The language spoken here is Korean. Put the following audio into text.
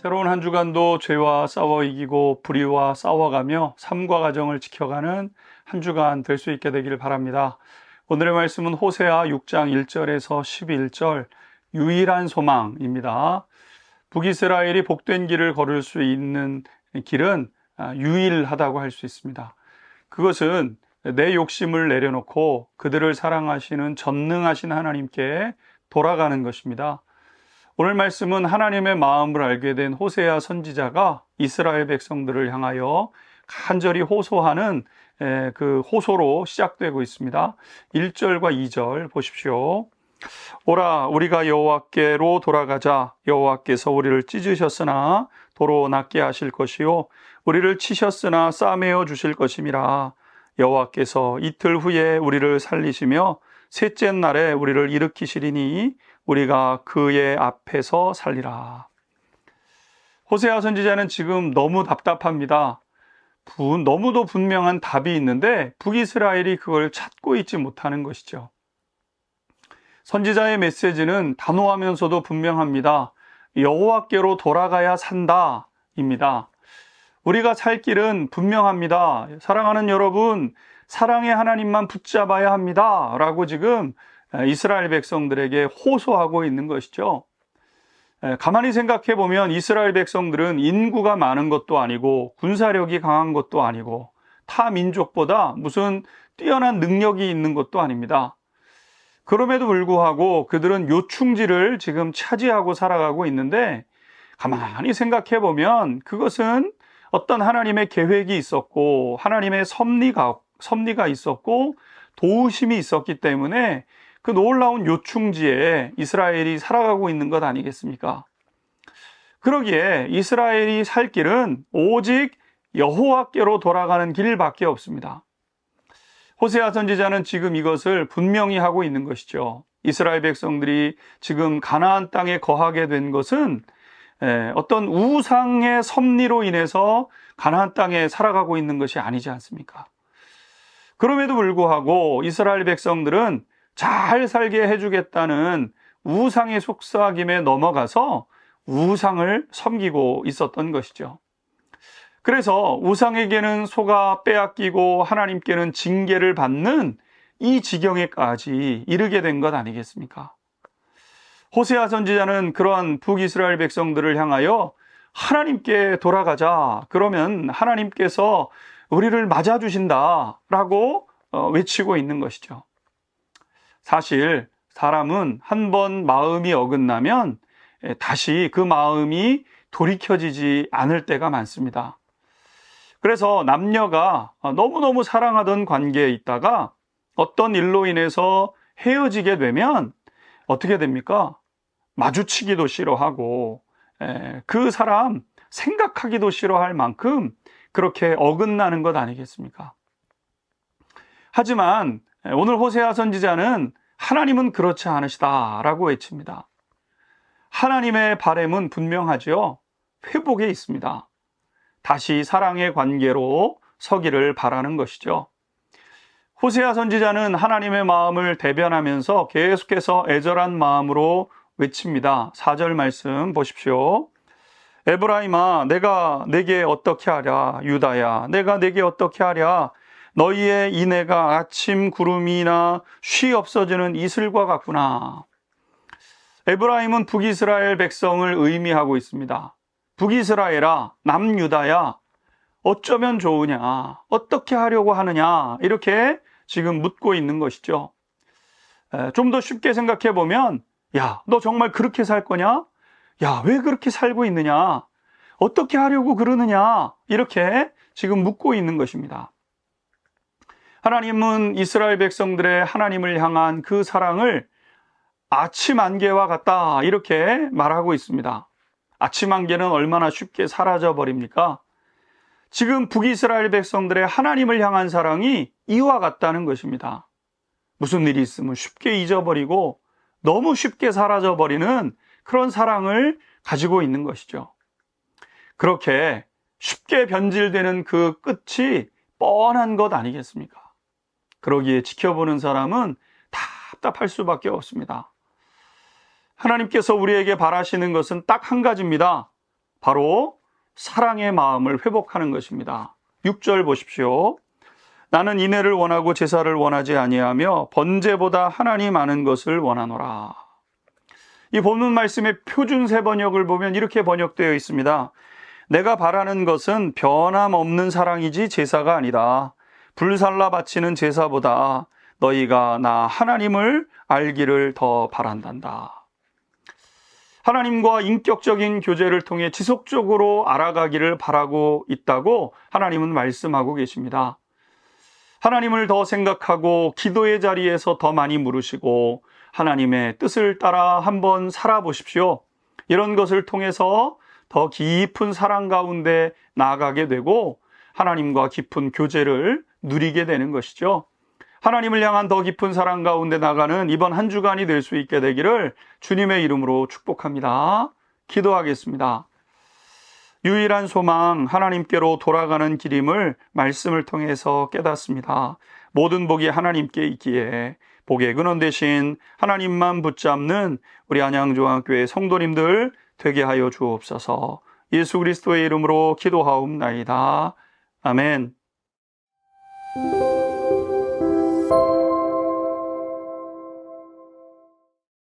새로운 한 주간도 죄와 싸워 이기고 불의와 싸워가며 삶과 가정을 지켜가는 한 주간 될 수 있게 되기를 바랍니다. 오늘의 말씀은 호세아 6장 1절에서 11절 유일한 소망입니다. 북이스라엘이 복된 길을 걸을 수 있는 길은 유일하다고 할 수 있습니다. 그것은 내 욕심을 내려놓고 그들을 사랑하시는 전능하신 하나님께 돌아가는 것입니다. 오늘 말씀은 하나님의 마음을 알게 된 호세아 선지자가 이스라엘 백성들을 향하여 간절히 호소하는 그 호소로 시작되고 있습니다. 1절과 2절 보십시오. 오라 우리가 여호와께로 돌아가자. 여호와께서 우리를 찢으셨으나 도로 낫게 하실 것이요 우리를 치셨으나 싸매어 주실 것임이라. 여호와께서 이틀 후에 우리를 살리시며 셋째 날에 우리를 일으키시리니 우리가 그의 앞에서 살리라. 호세아 선지자는 지금 너무 답답합니다. 너무도 분명한 답이 있는데 북이스라엘이 그걸 찾고 있지 못하는 것이죠. 선지자의 메시지는 단호하면서도 분명합니다. 여호와께로 돌아가야 산다 입니다. 우리가 살 길은 분명합니다. 사랑하는 여러분, 사랑의 하나님만 붙잡아야 합니다 라고 지금 이스라엘 백성들에게 호소하고 있는 것이죠. 가만히 생각해 보면 이스라엘 백성들은 인구가 많은 것도 아니고 군사력이 강한 것도 아니고 타 민족보다 무슨 뛰어난 능력이 있는 것도 아닙니다. 그럼에도 불구하고 그들은 요충지를 지금 차지하고 살아가고 있는데 가만히 생각해 보면 그것은 어떤 하나님의 계획이 있었고 하나님의 섭리가 있었고 도우심이 있었기 때문에 그 놀라운 요충지에 이스라엘이 살아가고 있는 것 아니겠습니까? 그러기에 이스라엘이 살 길은 오직 여호와께로 돌아가는 길밖에 없습니다. 호세아 선지자는 지금 이것을 분명히 하고 있는 것이죠. 이스라엘 백성들이 지금 가나안 땅에 거하게 된 것은 어떤 우상의 섭리로 인해서 가나안 땅에 살아가고 있는 것이 아니지 않습니까? 그럼에도 불구하고 이스라엘 백성들은 잘 살게 해주겠다는 우상의 속삭임에 넘어가서 우상을 섬기고 있었던 것이죠. 그래서 우상에게는 속아 빼앗기고 하나님께는 징계를 받는 이 지경에까지 이르게 된 것 아니겠습니까? 호세아 선지자는 그러한 북이스라엘 백성들을 향하여 하나님께 돌아가자. 그러면 하나님께서 우리를 맞아주신다라고 외치고 있는 것이죠. 사실 사람은 한 번 마음이 어긋나면 다시 그 마음이 돌이켜지지 않을 때가 많습니다. 그래서 남녀가 너무너무 사랑하던 관계에 있다가 어떤 일로 인해서 헤어지게 되면 어떻게 됩니까? 마주치기도 싫어하고 그 사람 생각하기도 싫어할 만큼 그렇게 어긋나는 것 아니겠습니까? 하지만 오늘 호세아 선지자는 하나님은 그렇지 않으시다라고 외칩니다. 하나님의 바람은 분명하죠. 회복에 있습니다. 다시 사랑의 관계로 서기를 바라는 것이죠. 호세아 선지자는 하나님의 마음을 대변하면서 계속해서 애절한 마음으로 외칩니다. 4절 말씀 보십시오. 에브라임아 내가 내게 어떻게 하랴. 유다야 내가 내게 어떻게 하랴. 너희의 인애가 아침 구름이나 쉬 없어지는 이슬과 같구나. 에브라임은 북이스라엘 백성을 의미하고 있습니다. 북이스라엘아 남유다야 어쩌면 좋으냐. 어떻게 하려고 하느냐. 이렇게 지금 묻고 있는 것이죠. 좀 더 쉽게 생각해 보면 야, 너 정말 그렇게 살 거냐? 야, 왜 그렇게 살고 있느냐? 어떻게 하려고 그러느냐? 이렇게 지금 묻고 있는 것입니다. 하나님은 이스라엘 백성들의 하나님을 향한 그 사랑을 아침 안개와 같다 이렇게 말하고 있습니다. 아침 안개는 얼마나 쉽게 사라져 버립니까? 지금 북이스라엘 백성들의 하나님을 향한 사랑이 이와 같다는 것입니다. 무슨 일이 있으면 쉽게 잊어버리고 너무 쉽게 사라져 버리는 그런 사랑을 가지고 있는 것이죠. 그렇게 쉽게 변질되는 그 끝이 뻔한 것 아니겠습니까? 그러기에 지켜보는 사람은 답답할 수밖에 없습니다. 하나님께서 우리에게 바라시는 것은 딱 한 가지입니다. 바로 사랑의 마음을 회복하는 것입니다. 6절 보십시오. 나는 인애를 원하고 제사를 원하지 아니하며 번제보다 하나님 아는 것을 원하노라. 이 본문 말씀의 표준세 번역을 보면 이렇게 번역되어 있습니다. 내가 바라는 것은 변함없는 사랑이지 제사가 아니다. 불살라 바치는 제사보다 너희가 나 하나님을 알기를 더 바란단다. 하나님과 인격적인 교제를 통해 지속적으로 알아가기를 바라고 있다고 하나님은 말씀하고 계십니다. 하나님을 더 생각하고 기도의 자리에서 더 많이 물으시고 하나님의 뜻을 따라 한번 살아보십시오. 이런 것을 통해서 더 깊은 사랑 가운데 나아가게 되고 하나님과 깊은 교제를 누리게 되는 것이죠. 하나님을 향한 더 깊은 사랑 가운데 나가는 이번 한 주간이 될 수 있게 되기를 주님의 이름으로 축복합니다. 기도하겠습니다. 유일한 소망 하나님께로 돌아가는 길임을 말씀을 통해서 깨닫습니다. 모든 복이 하나님께 있기에 복의 근원 되신 하나님만 붙잡는 우리 안양중앙교회 성도님들 되게 하여 주옵소서. 예수 그리스도의 이름으로 기도하옵나이다. 아멘.